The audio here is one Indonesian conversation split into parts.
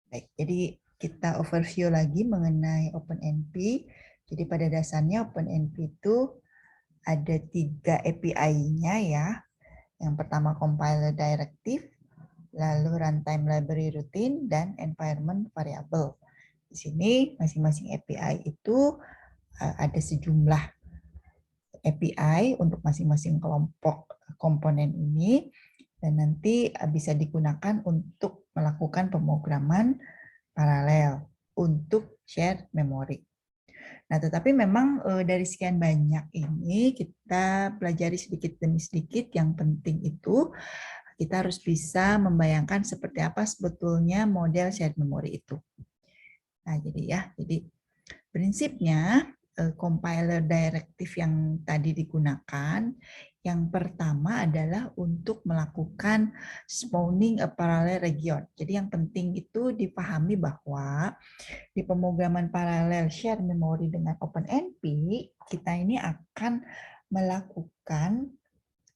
Baik, jadi kita overview lagi mengenai OpenNP. Jadi pada dasarnya OpenNP itu ada 3 API-nya ya. Yang pertama compiler directive, lalu runtime library routine, dan environment variable. Di sini masing-masing API itu ada sejumlah API untuk masing-masing kelompok komponen ini, dan nanti bisa digunakan untuk melakukan pemrograman paralel untuk share memory. Nah, tetapi memang dari sekian banyak ini kita pelajari sedikit demi sedikit. Yang penting itu kita harus bisa membayangkan seperti apa sebetulnya model shared memory itu. Nah, jadi prinsipnya compiler directive yang tadi digunakan, yang pertama adalah untuk melakukan spawning a parallel region. Jadi yang penting itu dipahami bahwa di pemrograman paralel share memory dengan OpenNP, kita ini akan melakukan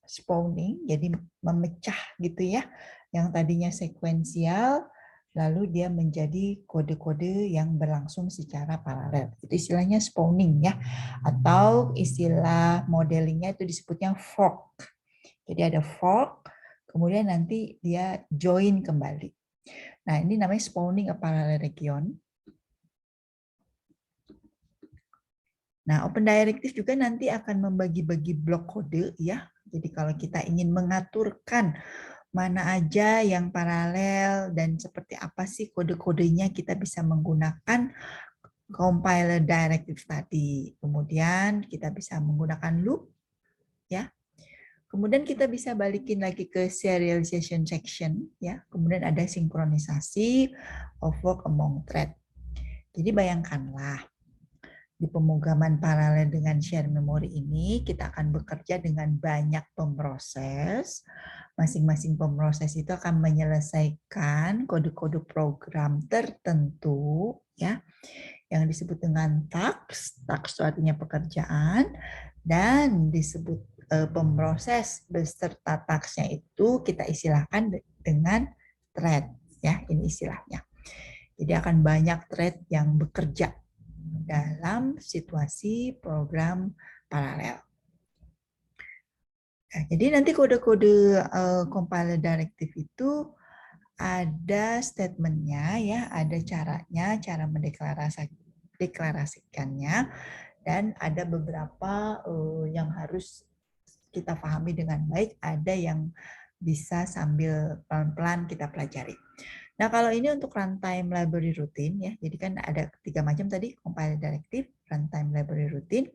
spawning, jadi memecah gitu ya, yang tadinya sekuensial, lalu dia menjadi kode-kode yang berlangsung secara paralel. Itu istilahnya spawning ya, atau istilah modelingnya itu disebutnya fork. Jadi ada fork, kemudian nanti dia join kembali. Nah, ini namanya spawning a parallel region. Nah, Open Directive juga nanti akan membagi-bagi blok kode ya. Jadi kalau kita ingin mengaturkan mana aja yang paralel dan seperti apa sih kode-kodenya, kita bisa menggunakan compiler directive tadi. Kemudian kita bisa menggunakan loop ya. Kemudian kita bisa balikin lagi ke serialization section ya. Kemudian ada sinkronisasi of work among thread. Jadi bayangkanlah di pemrograman paralel dengan share memory ini kita akan bekerja dengan banyak pemroses. Masing-masing pemroses itu akan menyelesaikan kode-kode program tertentu ya, yang disebut dengan task. Task itu artinya pekerjaan, dan disebut pemroses beserta tasknya itu kita istilahkan dengan thread ya, ini istilahnya. Jadi akan banyak thread yang bekerja dalam situasi program paralel. Nah, jadi nanti kode-kode compiler directive itu ada statementnya ya, ada caranya, cara mendeklarasikannya, dan ada beberapa yang harus kita pahami dengan baik, ada yang bisa sambil pelan-pelan kita pelajari. Nah, kalau ini untuk runtime library routine ya, jadi kan ada 3 macam tadi, compiler directive, runtime library routine.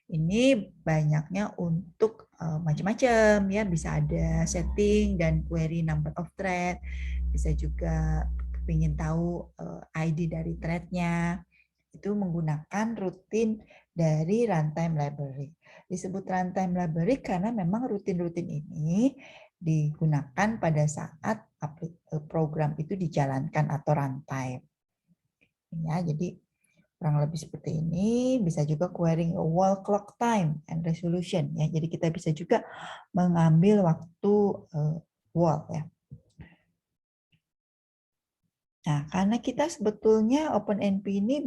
Ini banyaknya untuk macam-macam ya, bisa ada setting dan query number of thread, bisa juga ingin tahu ID dari threadnya, itu menggunakan rutin dari runtime library. Disebut runtime library karena memang rutin-rutin ini digunakan pada saat program itu dijalankan atau runtime. Ya, jadi kurang lebih seperti ini. Bisa juga querying a wall clock time and resolution ya. Jadi kita bisa juga mengambil waktu wall ya. Nah, karena kita sebetulnya OpenNP ini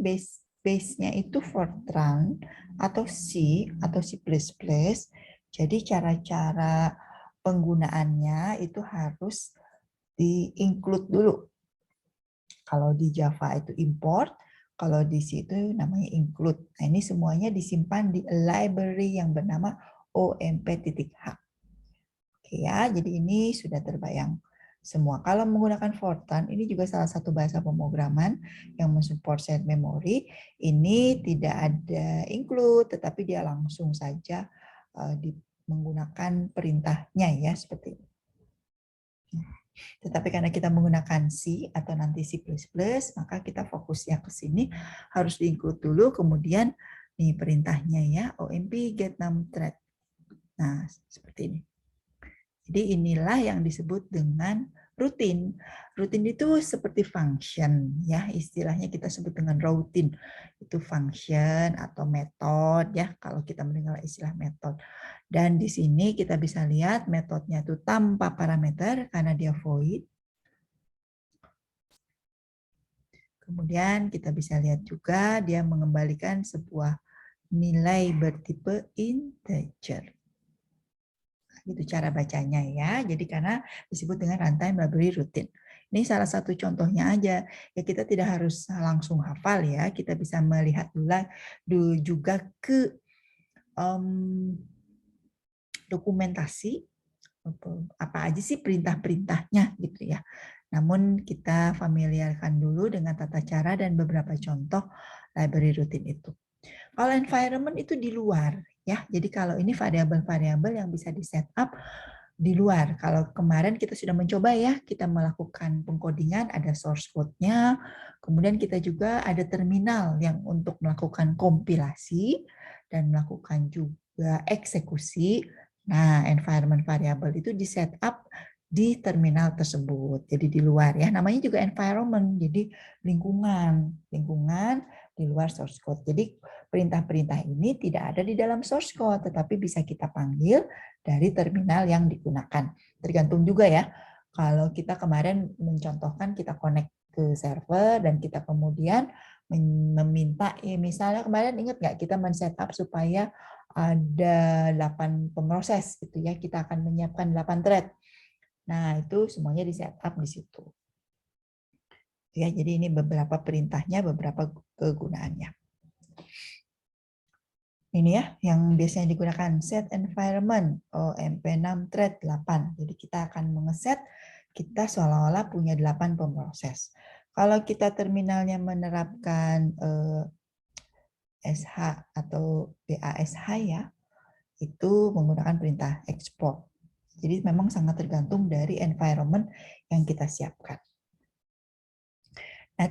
base-nya itu Fortran atau C atau C++. Jadi cara-cara penggunaannya itu harus di-include dulu. Kalau di Java itu import, kalau di C itu namanya include. Nah, ini semuanya disimpan di library yang bernama omp.h. Oke ya, jadi ini sudah terbayang semua. Kalau menggunakan Fortran, ini juga salah satu bahasa pemrograman yang mensupport shared memory. Ini tidak ada include, tetapi dia langsung saja menggunakan perintahnya ya, seperti ini. Tetapi karena kita menggunakan C atau nanti C++, maka kita fokusnya ke sini harus di-include dulu, kemudian nih perintahnya ya, omp get num thread. Nah, seperti ini. Jadi inilah yang disebut dengan rutin. Rutin itu seperti function ya, istilahnya kita sebut dengan routine. Itu function atau metode ya, kalau kita mendengar istilah metode. Dan di sini kita bisa lihat metodenya itu tanpa parameter karena dia void. Kemudian kita bisa lihat juga dia mengembalikan sebuah nilai bertipe integer. Gitu cara bacanya ya. Jadi karena disebut dengan runtime library routine. Ini salah satu contohnya aja. Ya kita tidak harus langsung hafal ya. Kita bisa melihat juga ke dokumentasi apa aja sih perintah-perintahnya gitu ya. Namun kita familiarkan dulu dengan tata cara dan beberapa contoh library routine itu. Kalau environment itu di luar ya. Jadi kalau ini variabel-variabel yang bisa di setup di luar. Kalau kemarin kita sudah mencoba ya, kita melakukan pengkodingan, ada source code-nya, kemudian kita juga ada terminal yang untuk melakukan kompilasi dan melakukan juga eksekusi. Nah, environment variable itu di setup di terminal tersebut. Jadi di luar ya, namanya juga environment. Jadi lingkungan di luar source code. Jadi perintah-perintah ini tidak ada di dalam source code, tetapi bisa kita panggil dari terminal yang digunakan. Tergantung juga ya. Kalau kita kemarin mencontohkan kita connect ke server dan kita kemudian meminta, ya misalnya kemarin ingat nggak kita men-setup supaya ada 8 pemroses gitu ya, kita akan menyiapkan 8 thread. Nah, itu semuanya di-setup di situ. Ya, jadi ini beberapa perintahnya, beberapa kegunaannya. Ini ya, yang biasanya digunakan set environment OMP6 thread 8. Jadi kita akan mengeset, kita seolah-olah punya 8 pemroses. Kalau kita terminalnya menerapkan SH atau BASH ya, itu menggunakan perintah export. Jadi memang sangat tergantung dari environment yang kita siapkan. Nah,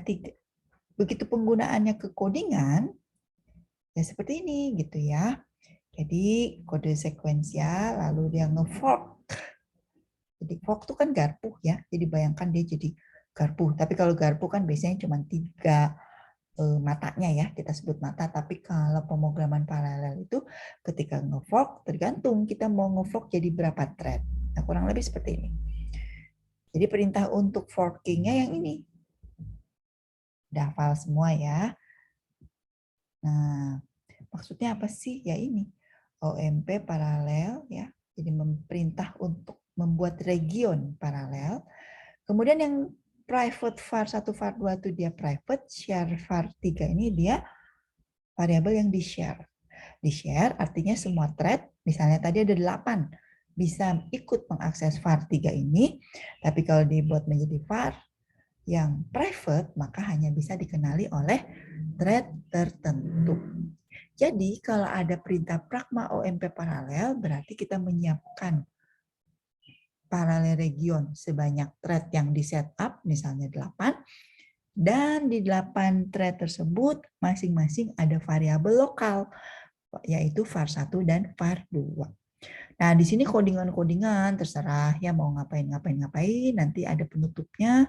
begitu penggunaannya ke codingan, ya seperti ini gitu ya. Jadi kode sekuensial, lalu dia nge-fork. Jadi fork itu kan garpu ya, jadi bayangkan dia jadi garpu. Tapi kalau garpu kan biasanya cuma 3 matanya ya, kita sebut mata. Tapi kalau pemrograman paralel itu ketika nge-fork, tergantung kita mau nge-fork jadi berapa thread. Nah, kurang lebih seperti ini. Jadi perintah untuk forkingnya yang ini. Udah hafal semua ya. Nah, maksudnya apa sih? Ya ini. OMP paralel ya. Jadi perintah untuk membuat region paralel. Kemudian yang private var 1 var 2 itu dia private, share var 3 ini dia variabel yang di-share. Di-share artinya semua thread, misalnya tadi ada 8, bisa ikut mengakses var 3 ini, tapi kalau dibuat menjadi var yang private, maka hanya bisa dikenali oleh thread tertentu. Jadi kalau ada perintah pragma OMP paralel, berarti kita menyiapkan paralel region sebanyak thread yang di setup, misalnya 8, dan di 8 thread tersebut masing-masing ada variabel lokal, yaitu var 1 dan var 2. Nah, di sini codingan-codingan terserah ya mau ngapain, nanti ada penutupnya,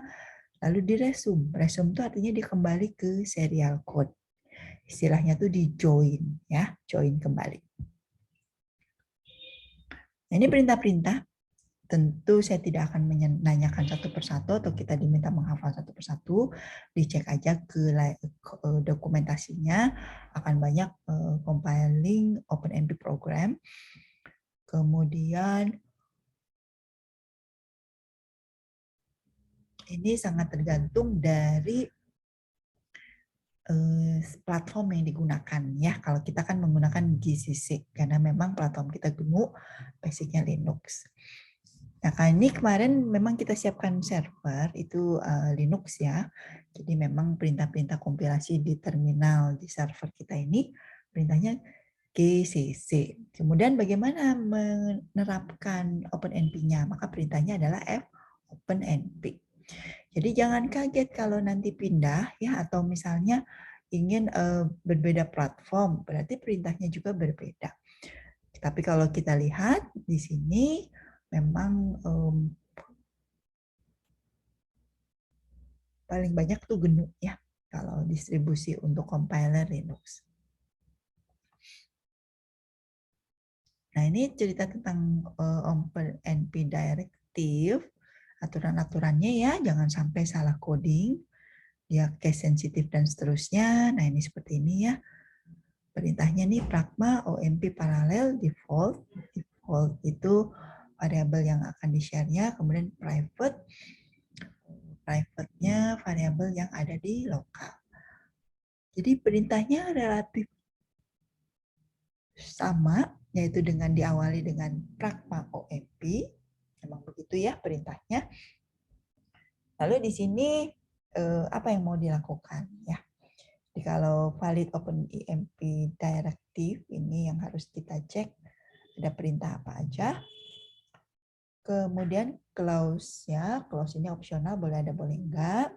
lalu di resume. Resume itu artinya dia kembali ke serial code. Istilahnya tuh di join ya, join kembali. Nah, ini perintah-perintah. Tentu saya tidak akan menanyakan satu persatu atau kita diminta menghafal satu persatu. Dicek aja ke dokumentasinya, akan banyak compiling OpenMP program. Kemudian ini sangat tergantung dari platform yang digunakan ya. Kalau kita kan menggunakan GCC karena memang platform kita GNU, basicnya Linux. Nah, kali ini kemarin memang kita siapkan server itu Linux ya. Jadi memang perintah-perintah kompilasi di terminal di server kita ini perintahnya GCC. Kemudian bagaimana menerapkan OpenNP-nya? Maka perintahnya adalah fopenp. Jadi jangan kaget kalau nanti pindah ya atau misalnya ingin berbeda platform, berarti perintahnya juga berbeda. Tapi kalau kita lihat di sini memang paling banyak tuh GNU ya kalau distribusi untuk compiler Linux. Nah, ini cerita tentang OpenNP Directive, aturan-aturannya ya, jangan sampai salah coding. dia case sensitif dan seterusnya. Nah, ini seperti ini ya. Perintahnya nih pragma OMP paralel default. Default itu variabel yang akan di-share-nya, kemudian private. Private-nya variabel yang ada di lokal. Jadi perintahnya relatif sama, yaitu dengan diawali dengan pragma OMP. Memang begitu ya perintahnya. Lalu di sini apa yang mau dilakukan ya? Jadi kalau valid OpenEMP directive ini yang harus kita cek ada perintah apa aja. Kemudian clause ya, clause ini opsional, boleh ada boleh enggak.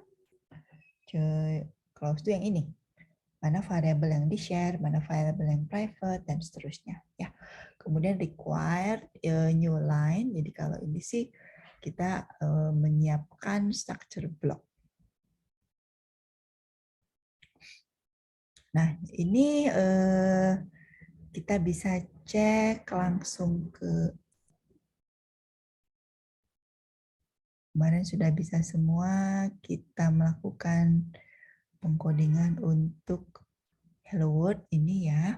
Clause itu yang ini. Mana variabel yang di-share, mana variabel yang private, dan seterusnya. Ya. Kemudian required new line, jadi kalau ini sih kita menyiapkan structure block. Nah, ini kita bisa cek langsung ke kemarin sudah bisa semua kita melakukan pengkodingan untuk Hello World ini ya.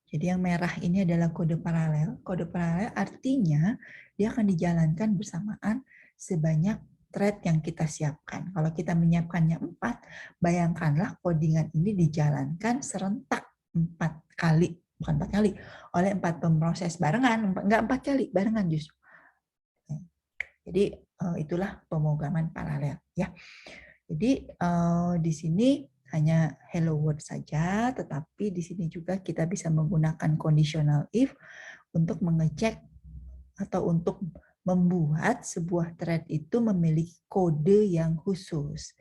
Jadi yang merah ini adalah kode paralel. Kode paralel artinya dia akan dijalankan bersamaan sebanyak thread yang kita siapkan. Kalau kita menyiapkannya 4, bayangkanlah codingan ini dijalankan serentak 4 kali. Bukan 4 kali, oleh 4 pemroses barengan. Enggak 4 kali, barengan justru. Jadi itulah pemrograman paralel ya. Jadi di sini hanya hello world saja, tetapi di sini juga kita bisa menggunakan conditional if untuk mengecek atau untuk membuat sebuah thread itu memiliki kode yang khusus.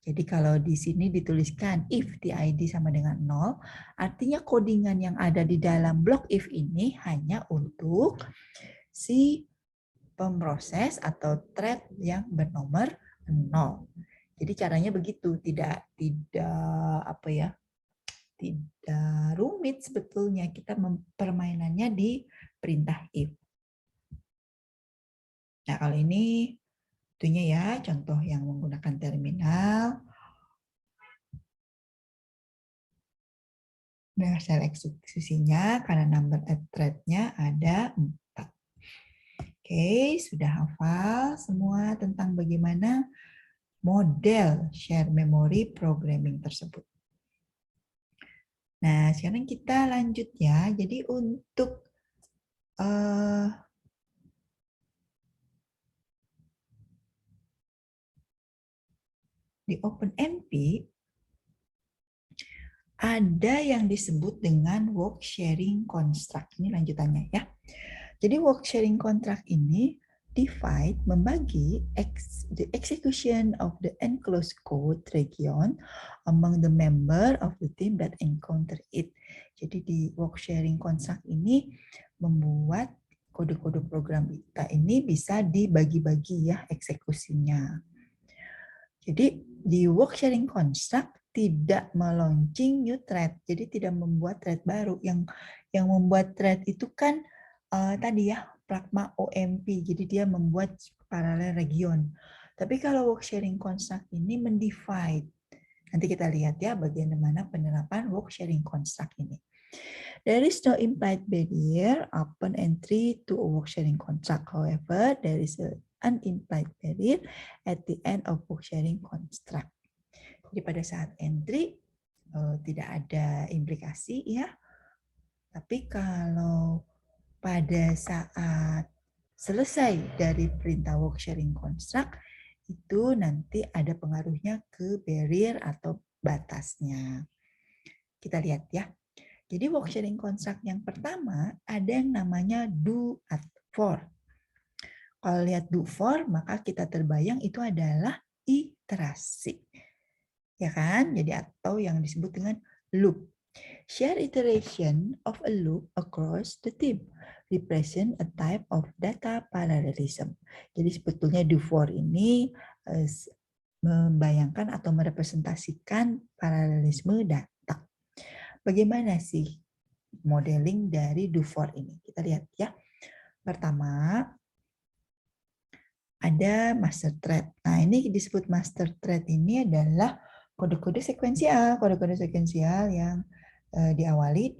Jadi kalau di sini dituliskan if the ID sama dengan 0, artinya codingan yang ada di dalam blok if ini hanya untuk si pemroses atau thread yang bernomor 0. Jadi caranya begitu, tidak apa ya, tidak rumit sebetulnya kita permainannya di perintah if. Nah, kalau ini tentunya ya contoh yang menggunakan terminal. Nah, sel eksekusinya karena number at thread-nya ada 4. Oke, sudah hafal semua tentang bagaimana model share memory programming tersebut. Nah, sekarang kita lanjut ya. Jadi untuk di OpenMP ada yang disebut dengan work sharing construct. Ini lanjutannya ya. Jadi work sharing contract ini divide, membagi the execution of the enclosed code region among the member of the team that encounter it. Jadi di work sharing contract ini membuat kode-kode program kita ini bisa dibagi-bagi ya eksekusinya. Jadi di work sharing construct tidak melaunching new thread, jadi tidak membuat thread baru. Yang membuat thread itu kan tadi ya pragma OMP, jadi dia membuat paralel region. Tapi kalau work sharing construct ini mendivide. Nanti kita lihat ya bagian mana penerapan work sharing construct ini. There is no implied barrier upon entry to a work sharing contract. However, there is an implied barrier at the end of work sharing construct. Jadi pada saat entry tidak ada implikasi ya. Tapi kalau pada saat selesai dari perintah work sharing construct itu nanti ada pengaruhnya ke barrier atau batasnya. Kita lihat ya. Jadi work sharing construct yang pertama ada yang namanya do at for. Kalau lihat do for maka kita terbayang itu adalah iterasi. Ya kan? Jadi atau yang disebut dengan loop. Share iteration of a loop across the team represent a type of data parallelism. Jadi sebetulnya do for ini membayangkan atau merepresentasikan paralelisme data. Bagaimana sih modeling dari do for ini? Kita lihat ya. Pertama, ada master thread. Nah, ini disebut master thread ini adalah kode-kode sekuensial yang diawali.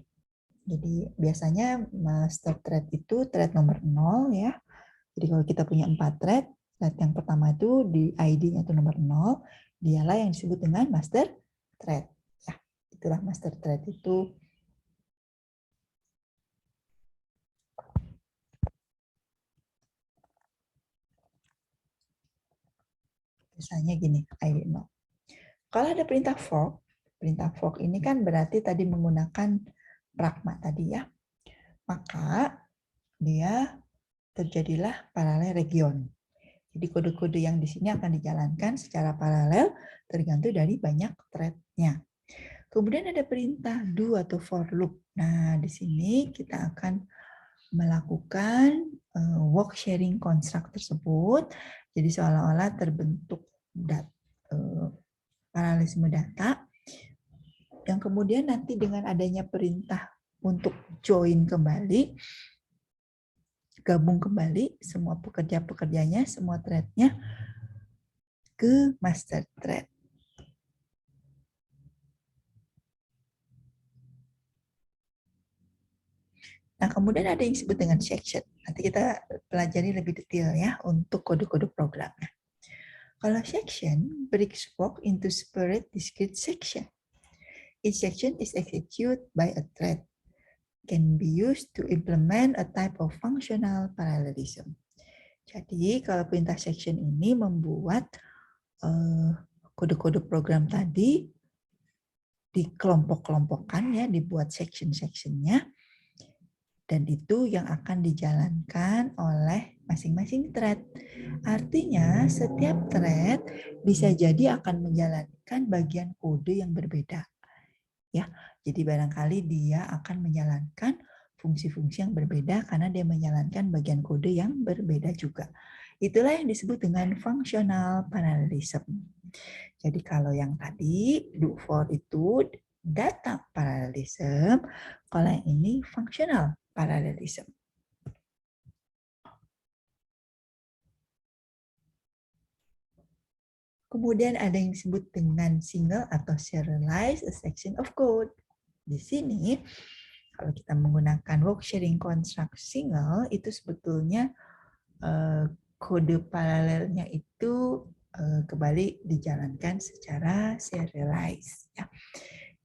Jadi biasanya master thread itu thread nomor 0 ya. Jadi kalau kita punya 4 thread yang pertama itu di ID-nya itu nomor 0, dialah yang disebut dengan master thread. Ya, itulah master thread itu. Misalnya gini, ID 0. Kalau ada perintah fork ini kan berarti tadi menggunakan pragma tadi ya. Maka dia terjadilah paralel region. Jadi kode-kode yang di sini akan dijalankan secara paralel tergantung dari banyak thread-nya. Kemudian ada perintah do atau for loop. Nah, di sini kita akan melakukan work sharing construct tersebut. Jadi seolah-olah terbentuk paralelisme data yang kemudian nanti dengan adanya perintah untuk join kembali, gabung kembali semua pekerja-pekerjanya, semua thread-nya ke master thread. Nah, kemudian ada yang disebut dengan section. Nanti kita pelajari lebih detail ya untuk kode-kode programnya. Kalau section breaks work into separate discrete section. Each section is executed by a thread. Can be used to implement a type of functional parallelism. Jadi kalau perintah section ini membuat kode-kode program tadi dikelompok-kelompokkan ya, dibuat section-sectionnya, dan itu yang akan dijalankan oleh masing-masing thread. Artinya setiap thread bisa jadi akan menjalankan bagian kode yang berbeda. Ya, jadi barangkali dia akan menjalankan fungsi-fungsi yang berbeda karena dia menjalankan bagian kode yang berbeda juga. Itulah yang disebut dengan functional parallelism. Jadi kalau yang tadi do for itu data parallelism, kalau yang ini functional parallelism. Kemudian ada yang disebut dengan single atau serialized section of code. Di sini, kalau kita menggunakan work sharing construct single, itu sebetulnya kode paralelnya itu kembali dijalankan secara serialized. Ya.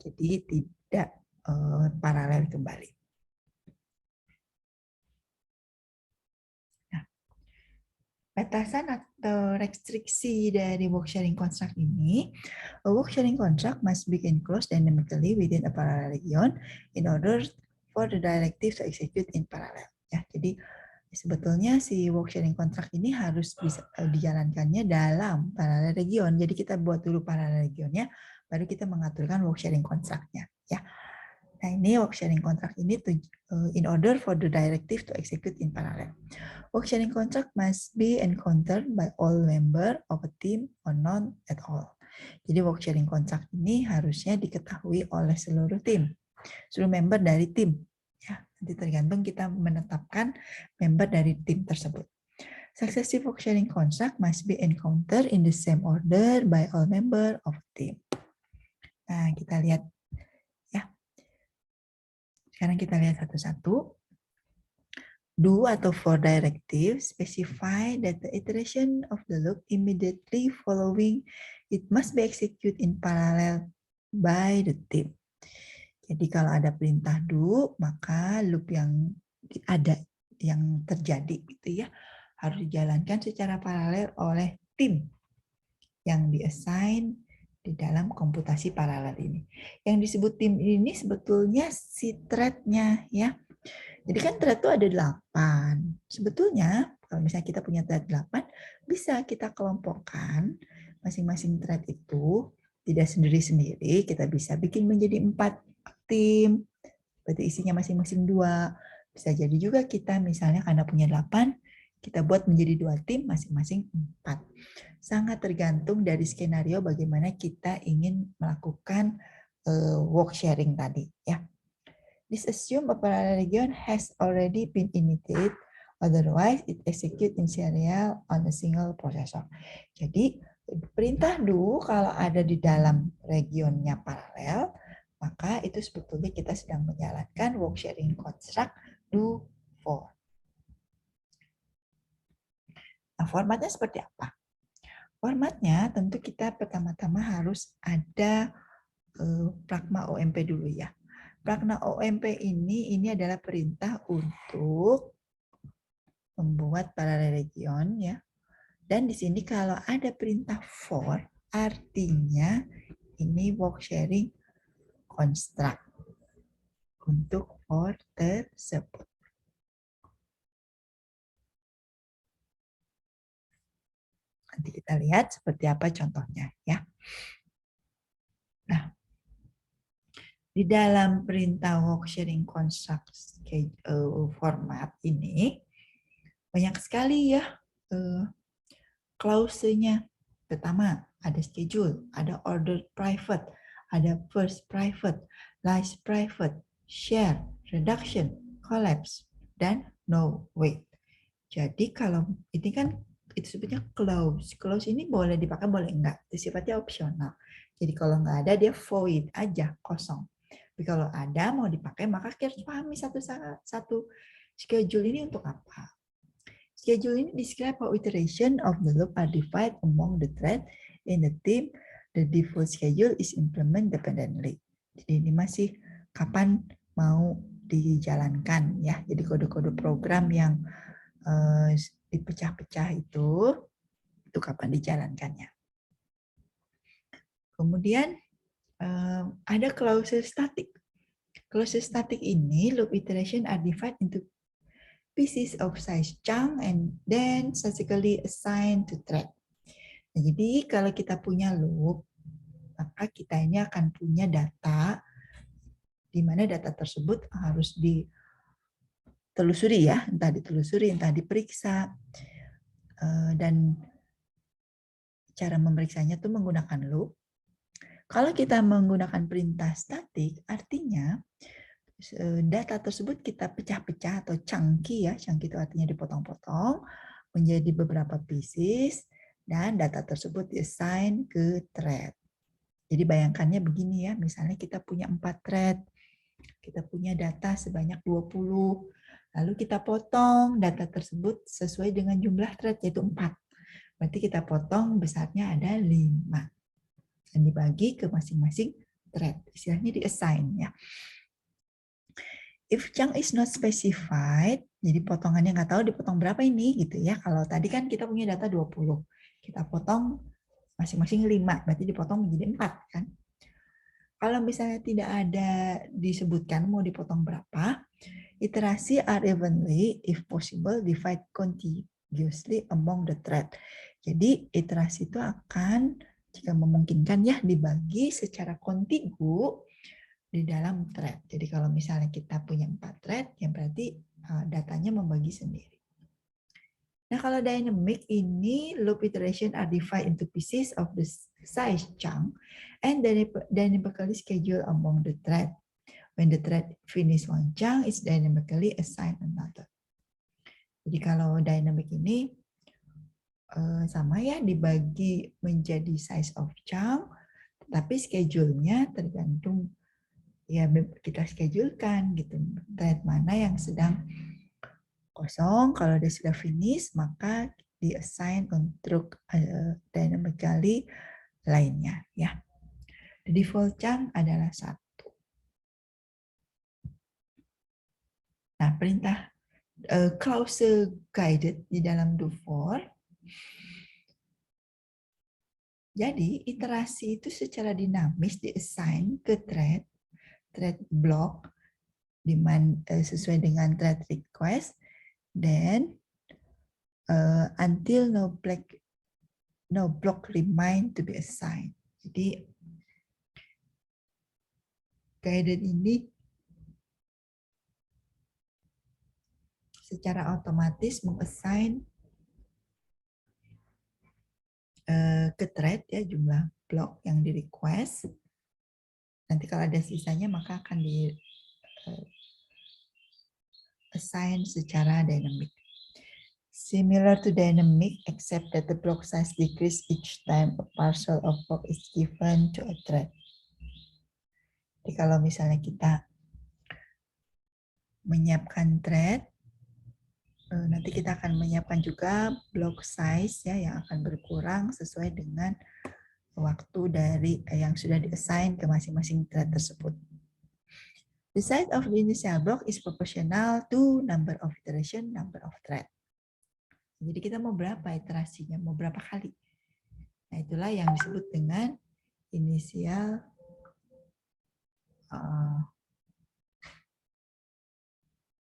Jadi tidak paralel kembali. Batasan atau restriksi dari work sharing construct ini, a work sharing construct must be enclosed dynamically within a parallel region in order for the directive to execute in parallel. Ya, jadi sebetulnya si work sharing contract ini harus bisa dijalankannya dalam parallel region. Jadi kita buat dulu parallel regionnya, baru kita mengaturkan work sharing contract-nya. Ya. Nah ini work sharing contract ini in order for the directive to execute in parallel. Work sharing contract must be encountered by all member of a team or none at all. Jadi work sharing contract ini harusnya diketahui oleh seluruh tim, seluruh member dari tim. Ya, nanti tergantung kita menetapkan member dari tim tersebut. Successive work sharing contract must be encountered in the same order by all member of a team. Nah, kita lihat ya. Sekarang kita lihat satu-satu. Do atau for directive specify that the iteration of the loop immediately following it must be executed in parallel by the team. Jadi kalau ada perintah do, maka loop yang ada yang terjadi itu ya harus dijalankan secara paralel oleh tim yang diassign di dalam komputasi paralel ini. Yang disebut tim ini sebetulnya si thread-nya ya. Jadi kan thread itu ada 8. Sebetulnya kalau misalnya kita punya thread 8, bisa kita kelompokkan masing-masing thread itu tidak sendiri-sendiri, kita bisa bikin menjadi 4 tim. Berarti isinya masing-masing 2. Bisa jadi juga kita misalnya karena punya 8, kita buat menjadi 2 tim masing-masing 4. Sangat tergantung dari skenario bagaimana kita ingin melakukan work sharing tadi ya. This assume a parallel region has already been initiated, otherwise it execute in serial on a single processor. Jadi Perintah do kalau ada di dalam regionnya paralel, maka itu sebetulnya kita sedang menjalankan work sharing construct do for. Nah, formatnya seperti apa? Formatnya tentu kita pertama-tama harus ada pragma OMP dulu ya. Pragma OMP ini adalah perintah untuk membuat paralel region ya. Dan di sini kalau ada perintah for, artinya ini work sharing construct untuk for tersebut. Nanti kita lihat seperti apa contohnya ya. Nah, di dalam perintah work sharing construct format ini banyak sekali ya clause-nya. Pertama, ada schedule, ada ordered private, ada first private, last private, share, reduction, collapse, dan no wait. Jadi kalau ini kan itu sebutnya clause. Clause ini boleh dipakai, boleh enggak. Itu sifatnya opsional. Jadi kalau enggak ada, dia void aja, kosong. Tapi kalau ada, mau dipakai, maka kita harus pahami satu schedule ini untuk apa. Schedule ini describe how iteration of the loop are divided among the thread in the team. The default schedule is implemented dependently. Jadi ini masih kapan mau dijalankan ya. Jadi kode-kode program yang dipecah-pecah itu kapan dijalankannya. Kemudian ada clause static. Clause static ini loop iteration are divided into pieces of size chunk and then subsequently assigned to thread. Nah, jadi kalau kita punya loop, maka kita ini akan punya data di mana data tersebut harus ditelusuri ya, entah ditelusuri, entah diperiksa, dan cara memeriksanya itu menggunakan loop. Kalau kita menggunakan perintah statik, artinya data tersebut kita pecah-pecah atau chunky ya, chunky itu artinya dipotong-potong menjadi beberapa pieces dan data tersebut diassign ke thread. Jadi bayangkannya begini ya, misalnya kita punya 4 thread, kita punya data sebanyak 20, lalu kita potong data tersebut sesuai dengan jumlah thread yaitu 4. Berarti kita potong besarnya ada 5 dan dibagi ke masing-masing thread, istilahnya diassign ya. If chunk is not specified, jadi potongannya nggak tahu dipotong berapa ini gitu ya. Kalau tadi kan kita punya data 20, kita potong masing-masing 5, berarti dipotong menjadi 4 kan. Kalau misalnya tidak ada disebutkan mau dipotong berapa, iterasi are evenly, if possible, divide contiguously among the thread. Jadi iterasi itu akan, jika memungkinkan ya, dibagi secara kontigu di dalam thread. Jadi kalau misalnya kita punya 4 thread, ya berarti datanya membagi sendiri. Nah kalau dynamic ini, loop iteration are divided into pieces of the size chunk and dynamically scheduled among the thread. When the thread finish one chunk, it's dynamically assigned another. Jadi kalau dynamic ini sama ya, dibagi menjadi size of chunk, tapi schedule-nya tergantung ya kita schedulekan gitu, thread mana yang sedang kosong. Kalau dia sudah finish, maka di-assign untuk dynamically lainnya ya. The default chunk adalah 1. Nah, perintah clause guided di dalam do for. Jadi iterasi itu secara dinamis di-assign ke thread block sesuai dengan thread request, then until no block remain to be assigned. Jadi guided ini secara otomatis mengassign ke thread ya jumlah blok yang di request. Nanti kalau ada sisanya maka akan di assign secara dynamic. Similar to dynamic, except that the block size decrease each time a parcel of work is given to a thread. Jadi kalau misalnya kita menyiapkan thread, nanti kita akan menyiapkan juga block size ya yang akan berkurang sesuai dengan waktu dari yang sudah diassign ke masing-masing thread tersebut. The size of the initial block is proportional to number of iteration, number of thread. Jadi kita mau berapa iterasinya, mau berapa kali. Nah itulah yang disebut dengan initial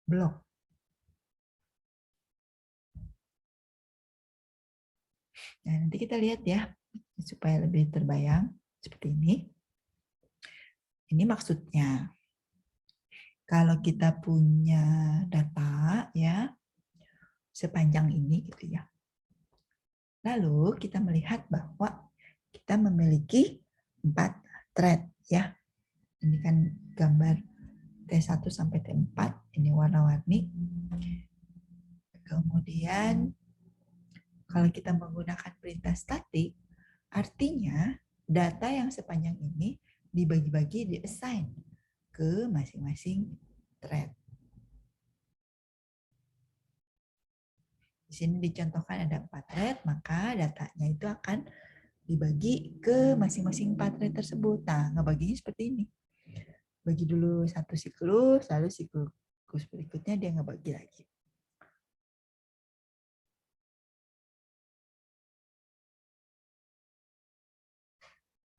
block. Nah nanti kita lihat ya, supaya lebih terbayang seperti ini. Ini maksudnya. Kalau kita punya data ya sepanjang ini gitu ya. Lalu kita melihat bahwa kita memiliki 4 thread ya. Ini kan gambar T1 sampai T4, ini warna-warni. Kemudian kalau kita menggunakan perintah statik, artinya data yang sepanjang ini dibagi-bagi, di-assign ke masing-masing thread. Di sini dicontohkan ada 4 thread, maka datanya itu akan dibagi ke masing-masing 4 thread tersebut. Nah, ngebaginya seperti ini. Bagi dulu satu siklus, lalu siklus berikutnya dia ngebagi lagi.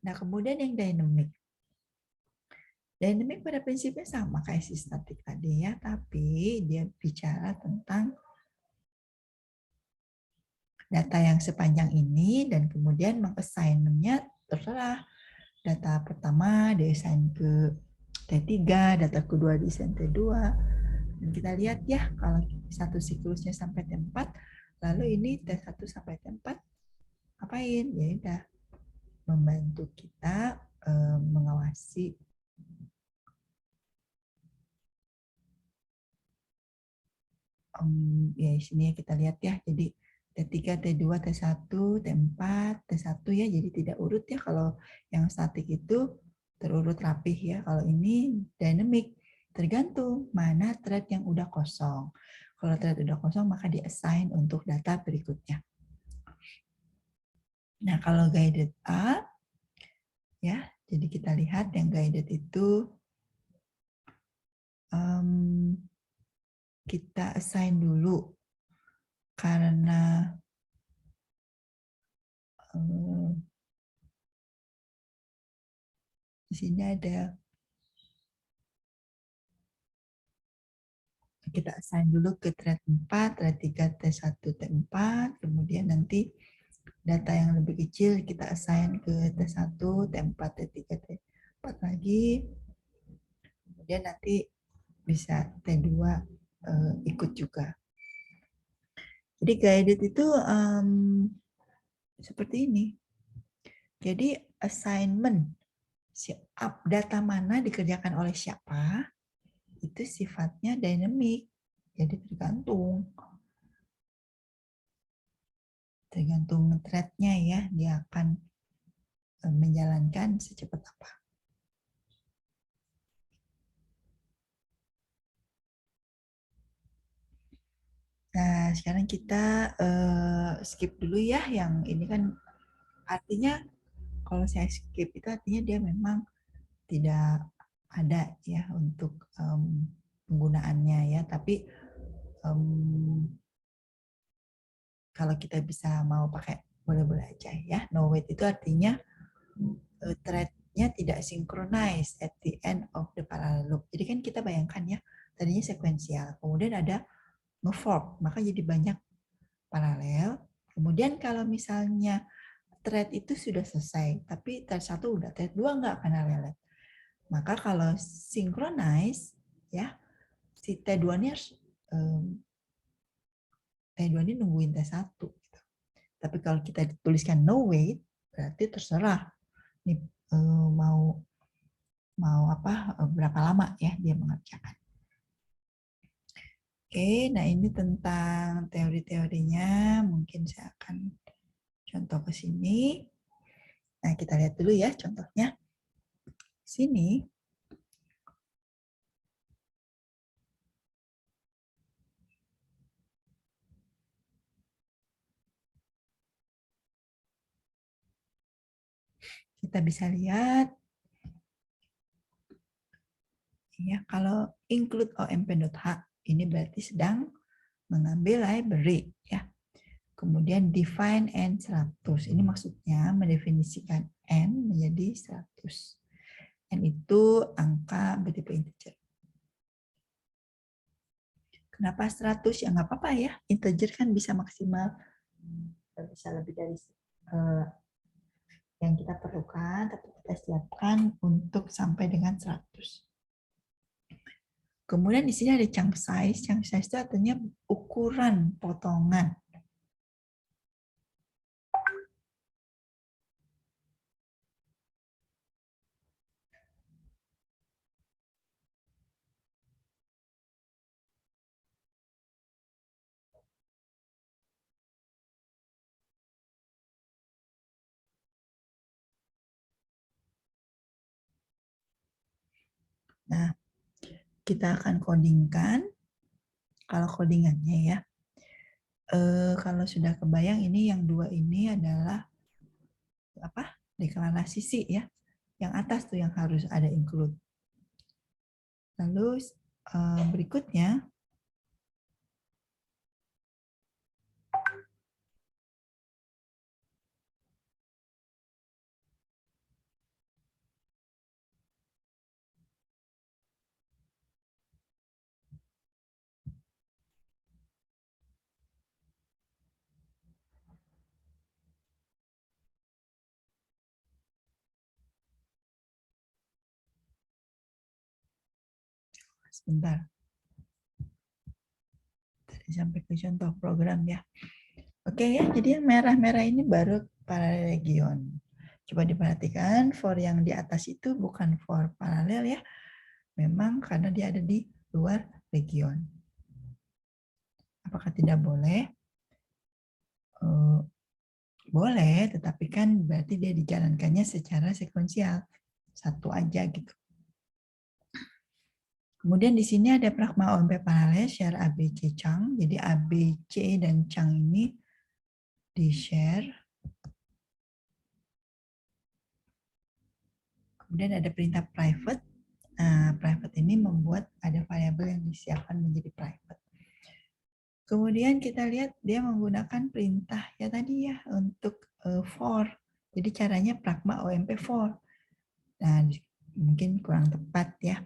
Nah, kemudian yang dynamic. Dynamic pada prinsipnya sama kayak si statik tadi ya, tapi dia bicara tentang data yang sepanjang ini dan kemudian mengassignmentnya terserah. Data pertama diassign ke T3, data kedua diassign T2. Dan kita lihat ya, kalau satu siklusnya sampai T4, lalu ini T1 sampai T4, apain? Ya udah, membantu kita mengawasi ya di sini kita lihat ya. Jadi T3, T2, T1, T4, T1 ya. Jadi tidak urut ya, kalau yang statik itu terurut rapih ya. Kalau ini dynamic, tergantung mana thread yang udah kosong. Kalau thread udah kosong maka di-assign untuk data berikutnya. Nah, kalau guided A ya, jadi kita lihat yang guided itu kita assign dulu karena di sini ada kita assign dulu ke thread 4, thread 3, T1, T4, kemudian nanti data yang lebih kecil kita assign ke T1, T4, T3, T4 lagi, kemudian nanti bisa T2 ikut juga. Jadi guided itu seperti ini. Jadi assignment data mana dikerjakan oleh siapa, itu sifatnya dynamic. Jadi tergantung thread-nya ya, dia akan menjalankan secepat apa. Nah, sekarang kita skip dulu ya, yang ini kan artinya kalau saya skip itu artinya dia memang tidak ada ya untuk penggunaannya ya, tapi kalau kita bisa mau pakai boleh-boleh aja ya. No wait itu artinya thread-nya tidak synchronize at the end of the parallel loop. Jadi kan kita bayangkan ya, tadinya sekuensial, kemudian ada nge-fork, maka jadi banyak paralel. Kemudian kalau misalnya thread itu sudah selesai, tapi thread 1 udah, thread 2 nggak akan lelet. Maka kalau synchronize, ya, si T2 ini harus T2 ini nungguin T1. Gitu. Tapi kalau kita tuliskan no wait, berarti terserah nih mau apa berapa lama ya dia mengerjakan. Oke, nah ini tentang teori-teorinya. Mungkin saya akan contoh ke sini. Nah, kita lihat dulu ya contohnya. Sini, kita bisa lihat ya, kalau include omp.h ini berarti sedang mengambil library ya. Kemudian define n 100. Ini maksudnya mendefinisikan n menjadi 100. N itu angka bertipe integer. Kenapa 100? Ya nggak apa-apa ya. Integer kan bisa maksimal, bisa lebih dari yang kita perlukan, tapi kita siapkan untuk sampai dengan 100. Kemudian di sini ada chunk size. Chunk size itu artinya ukuran potongan. Nah, kita akan codingkan. Kalau codingannya ya, kalau sudah kebayang ini yang dua ini adalah apa? Deklarasi sih ya. Yang atas tuh yang harus ada include. Lalu berikutnya sebentar. Tadi sampai ke contoh program ya. Oke ya, jadi yang merah-merah ini baru paralel region. Coba diperhatikan, for yang di atas itu bukan for paralel ya. Memang karena dia ada di luar region. Apakah tidak boleh? Boleh, tetapi kan berarti dia dijalankannya secara sekuensial. Satu aja gitu. Kemudian di sini ada pragma OMP paralel share ABC Chang. Jadi ABC dan Chang ini di-share. Kemudian ada perintah private. Nah, private ini membuat ada variabel yang disiapkan menjadi private. Kemudian kita lihat dia menggunakan perintah ya tadi ya untuk for. Jadi caranya pragma OMP for. Nah, mungkin kurang tepat ya.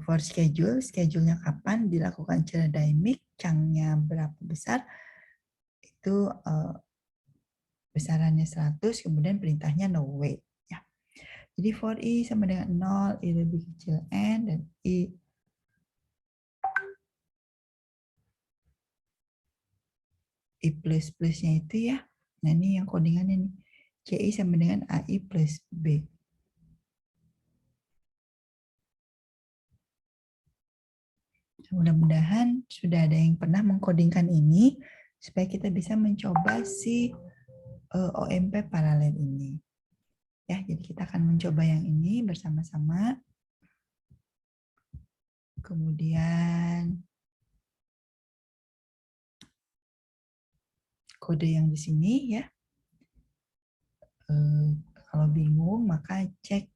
For schedule, schedule-nya kapan dilakukan secara dynamic, chunk-nya berapa besar, itu besarannya 100, kemudian perintahnya no wait. Ya. Jadi for i sama dengan 0, i lebih kecil n, dan i plus-plusnya itu ya, nah ini yang codingannya nih, ci sama dengan ai plus b. Mudah-mudahan sudah ada yang pernah mengkodingkan ini, supaya kita bisa mencoba si OMP paralel ini. Ya, jadi kita akan mencoba yang ini bersama-sama. Kemudian kode yang di sini ya. Kalau bingung maka cek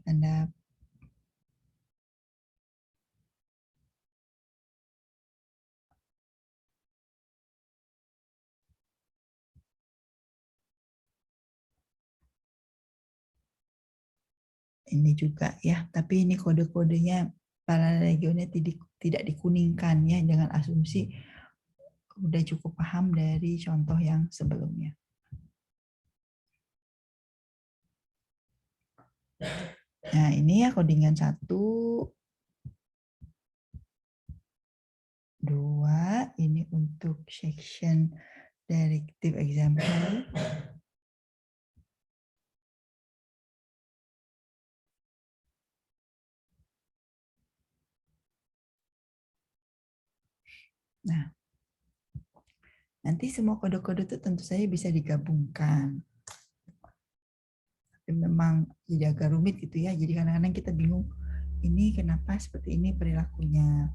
tanda ini juga ya. Tapi ini kode-kodenya para regionnya tidak dikuningkan ya, dengan asumsi udah cukup paham dari contoh yang sebelumnya. Nah, ini ya codingan 1, 2, ini untuk section directive example. Nah, nanti semua kode-kode itu tentu saja bisa digabungkan. Tapi memang jadi agak rumit gitu ya. Jadi kadang-kadang kita bingung, ini kenapa seperti ini perilakunya.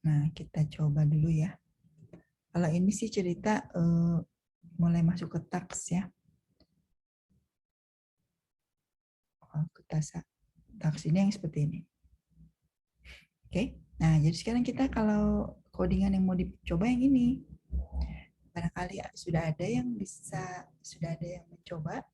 Nah, kita coba dulu ya. Kalau ini sih cerita mulai masuk ke taks ya. Ke taks ini yang seperti ini. Oke. Nah, jadi sekarang kita kalau codingan yang mau dicoba yang ini. Barangkali sudah ada yang mencoba.